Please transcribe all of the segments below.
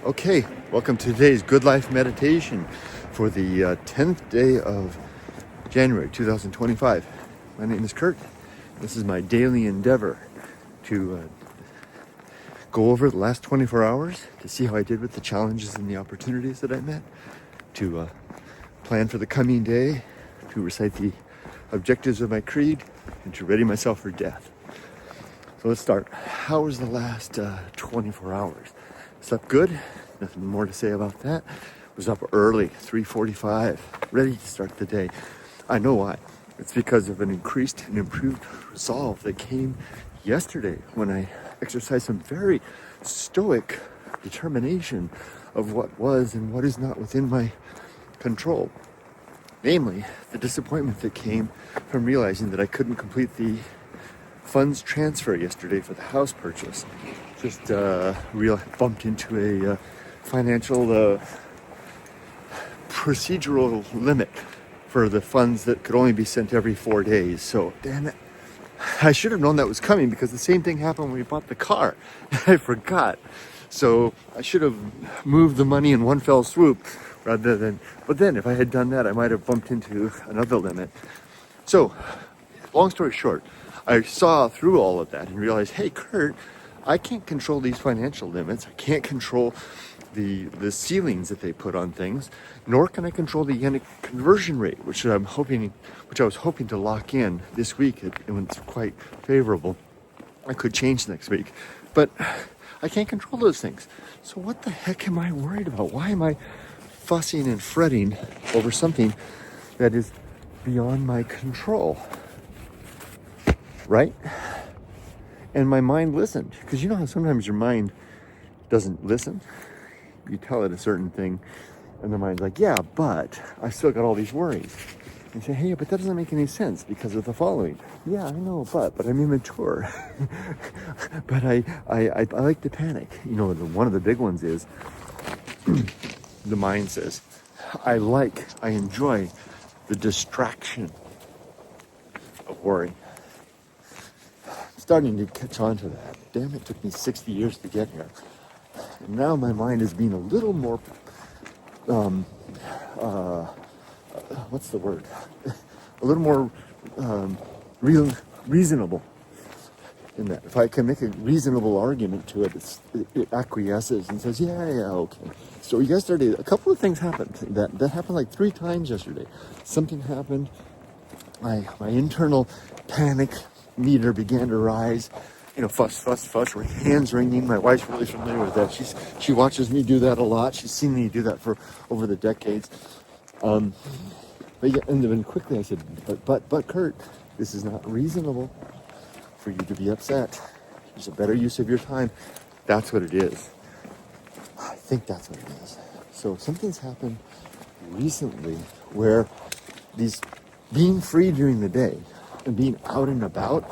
Okay, welcome to today's Good Life Meditation for the 10th day of January 2025. My name is Kurt. This is my daily endeavor to go over the last 24 hours to see how I did with the challenges and the opportunities that I met, to plan for the coming day, to recite the objectives of my creed, and to ready myself for death. So let's start. How was the last 24 hours? Slept good. Nothing more to say about that. Was up early, 3:45, ready to start the day. I know why. It's because of an increased and improved resolve that came yesterday when I exercised some very stoic determination of what was and what is not within my control. Namely, the disappointment that came from realizing that I couldn't complete the funds transfer yesterday for the house purchase. Just bumped into a financial procedural limit for the funds that could only be sent every 4 days. So, damn it. I should have known that was coming because the same thing happened when we bought the car. I forgot. So I should have moved the money in one fell swoop rather than, but then if I had done that, I might have bumped into another limit. So, long story short, I saw through all of that and realized, hey, Kurt, I can't control these financial limits. I can't control the ceilings that they put on things, nor can I control the yen conversion rate, which I was hoping to lock in this week. It was quite favorable. I could change next week, but I can't control those things. So what the heck am I worried about? Why am I fussing and fretting over something that is beyond my control? Right? And my mind listened, because you know how sometimes your mind doesn't listen? You tell it a certain thing, and the mind's like, yeah, but I still got all these worries. And you say, hey, but that doesn't make any sense because of the following. Yeah, I know, but I'm immature. But I like to panic. You know, one of the big ones is the mind says, I enjoy the distraction of worry. Starting to catch on to that. Damn, it took me 60 years to get here. And now my mind is being a little more, what's the word? A little more reasonable in that. If I can make a reasonable argument to it, it acquiesces and says, yeah, okay. So yesterday, a couple of things happened. That happened like 3 times yesterday. Something happened. My internal panic meter began to rise. You know, fuss, her hands ringing. My wife's really familiar with that. She watches me do that a lot. She's seen me do that for over the decades. But yeah, and then quickly I said, but Kurt, this is not reasonable for you to be upset. There's a better use of your time. That's what it is. I think that's what it is. So something's happened recently where these being free during the day and being out and about,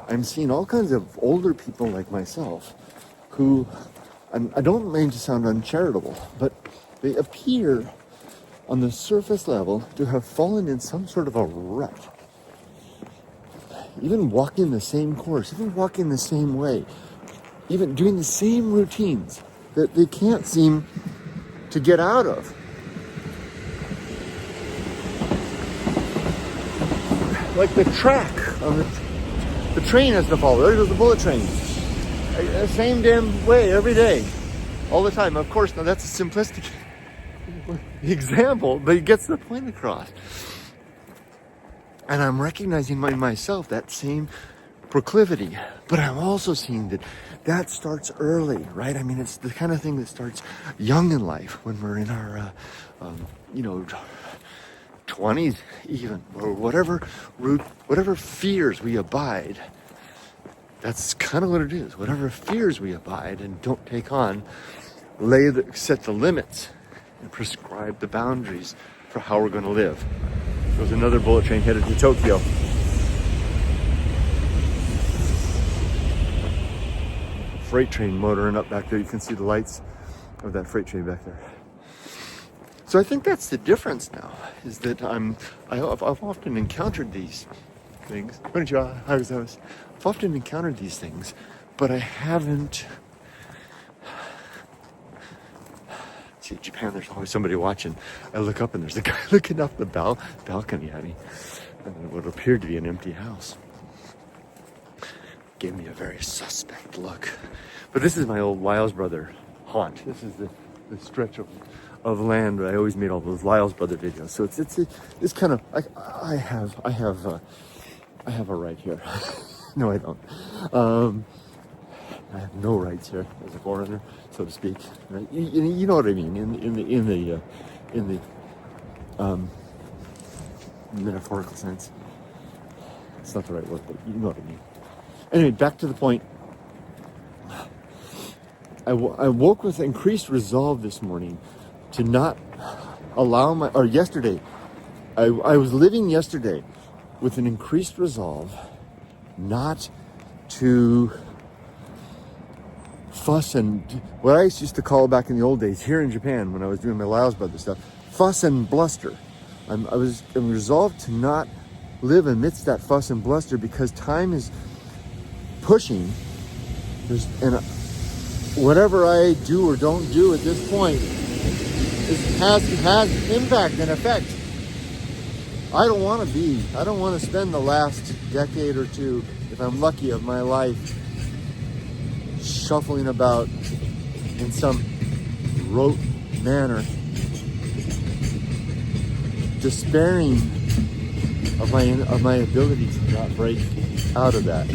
I'm seeing all kinds of older people like myself who, and I don't mean to sound uncharitable, but they appear on the surface level to have fallen in some sort of a rut. Even walking the same course, even walking the same way, even doing the same routines that they can't seem to get out of. Like the track on the train has to follow. There goes the bullet train. The same damn way every day, all the time. Of course, now that's a simplistic example, but it gets the point across. And I'm recognizing in myself that same proclivity, but I'm also seeing that starts early, right? I mean, it's the kind of thing that starts young in life when we're in our, 20s even, or whatever fears we abide. That's kind of what it is. Whatever fears we abide and don't take on, set the limits and prescribe the boundaries for how we're going to live. There's another bullet train headed to Tokyo. Freight train motoring up back there. You can see the lights of that freight train back there. So I think that's the difference now, is that I've often encountered these things. I've often encountered these things, but I haven't See, in Japan, there's always somebody watching. I look up and there's a guy looking up the balcony at me. And what appeared to be an empty house. Gave me a very suspect look. But this is my old LylesBrother haunt. This is the stretch of land where I always made all those LylesBrother videos. So it's kind of like I have a right here. No, I don't. I have no rights here as a foreigner, so to speak. Right? You know what I mean in the metaphorical sense. It's not the right word, but you know what I mean. Anyway, back to the point. I woke with increased resolve this morning to not allow yesterday. I was living yesterday with an increased resolve not to fuss and what I used to call back in the old days here in Japan when I was doing my LylesBrother stuff, fuss and bluster. I'm resolved to not live amidst that fuss and bluster because time is pushing. Whatever I do or don't do at this point has impact and effect. I don't want to spend the last decade or two, if I'm lucky, of my life shuffling about in some rote manner, despairing of my ability to not break out of that.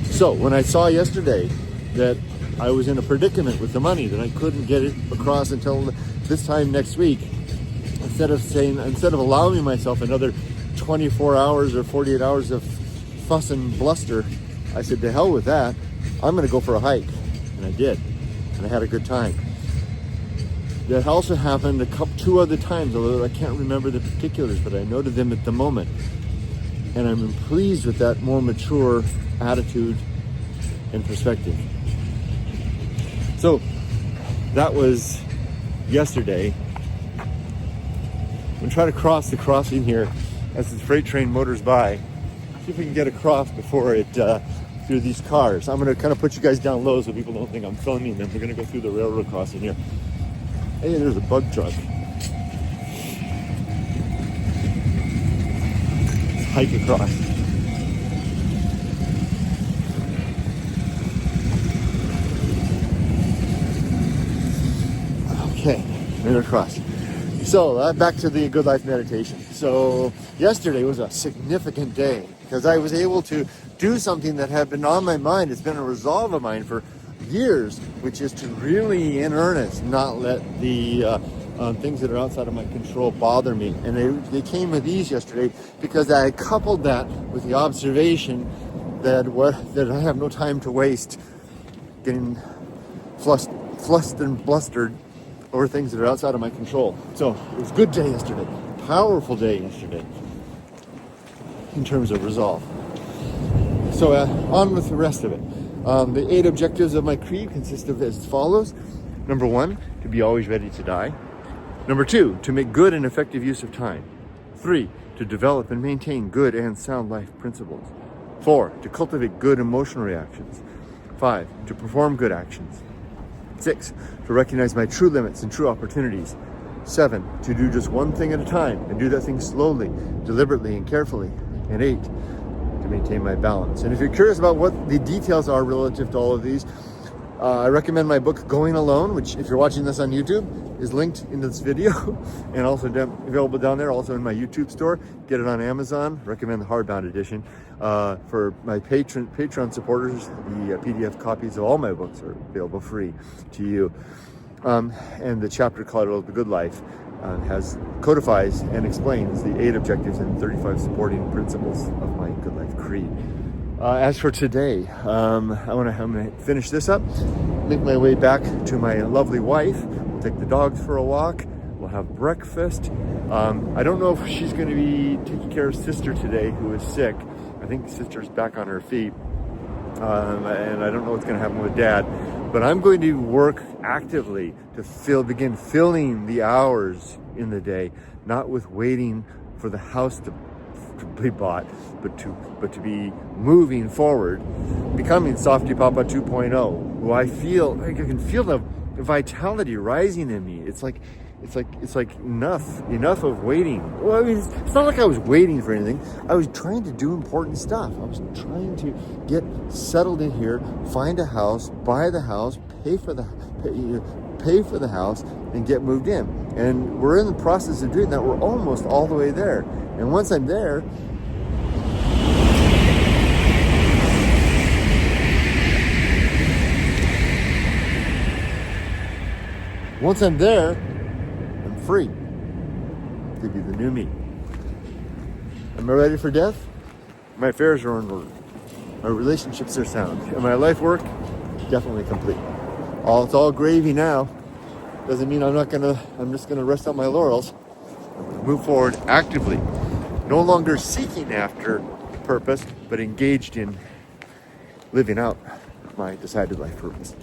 So when I saw yesterday that I was in a predicament with the money, that I couldn't get it across until this time next week, instead of allowing myself another 24 hours or 48 hours of fuss and bluster, I said, to hell with that. I'm going to go for a hike. And I did. And I had a good time. That also happened two other times, although I can't remember the particulars, but I noted them at the moment. And I'm pleased with that more mature attitude and perspective. So that was yesterday. I'm going to try to cross the crossing here as the freight train motors by. See if we can get across before it through these cars. I'm going to kind of put you guys down low so people don't think I'm filming them. We're going to go through the railroad crossing here. Hey, there's a bug truck. Let's hike across. Okay, we're going to cross. So back to the Good Life meditation. So yesterday was a significant day because I was able to do something that had been on my mind. It's been a resolve of mine for years, which is to really, in earnest, not let the things that are outside of my control bother me. And they came with ease yesterday because I coupled that with the observation that I have no time to waste getting flustered and blustered over things that are outside of my control. So it was a good day yesterday, powerful day yesterday in terms of resolve. So on with the rest of it. The 8 objectives of my creed consist of as follows. Number 1, to be always ready to die. Number 2, to make good and effective use of time. 3, to develop and maintain good and sound life principles. 4, to cultivate good emotional reactions. 5, to perform good actions. 6, to recognize my true limits and true opportunities. 7, to do just one thing at a time and do that thing slowly, deliberately, and carefully. And 8, to maintain my balance. And if you're curious about what the details are relative to all of these, I recommend my book, Going Alone, which, if you're watching this on YouTube, is linked in this video and also available down there, also in my YouTube store. Get it on Amazon. Recommend the hardbound edition. For my Patreon supporters, the PDF copies of all my books are available free to you. And the chapter called The Good Life codifies and explains the 8 objectives and 35 supporting principles of my Good Life creed. As for today, I'm gonna finish this up, make my way back to my lovely wife. We'll take the dogs for a walk. We'll have breakfast. I don't know if she's going to be taking care of sister today, who is sick. I think sister's back on her feet, and I don't know what's going to happen with dad. But I'm going to work actively to begin filling the hours in the day, not with waiting for the house to be bought, but to be moving forward, becoming softypapa 2.0, who I can feel the vitality rising in me. It's like enough of waiting. Well, I mean, it's not like I was waiting for anything. I was trying to do important stuff. I was trying to get settled in here, find a house, buy the house, pay for the house, and get moved in. And we're in the process of doing that. We're almost all the way there. And once I'm there, I'm free to be the new me. Am I ready for death? My affairs are in order. My relationships are sound. And my life work? Definitely complete. It's all gravy now. Doesn't mean I'm just gonna rest on my laurels. I'm gonna move forward actively. No longer seeking after purpose, but engaged in living out my decided life purpose.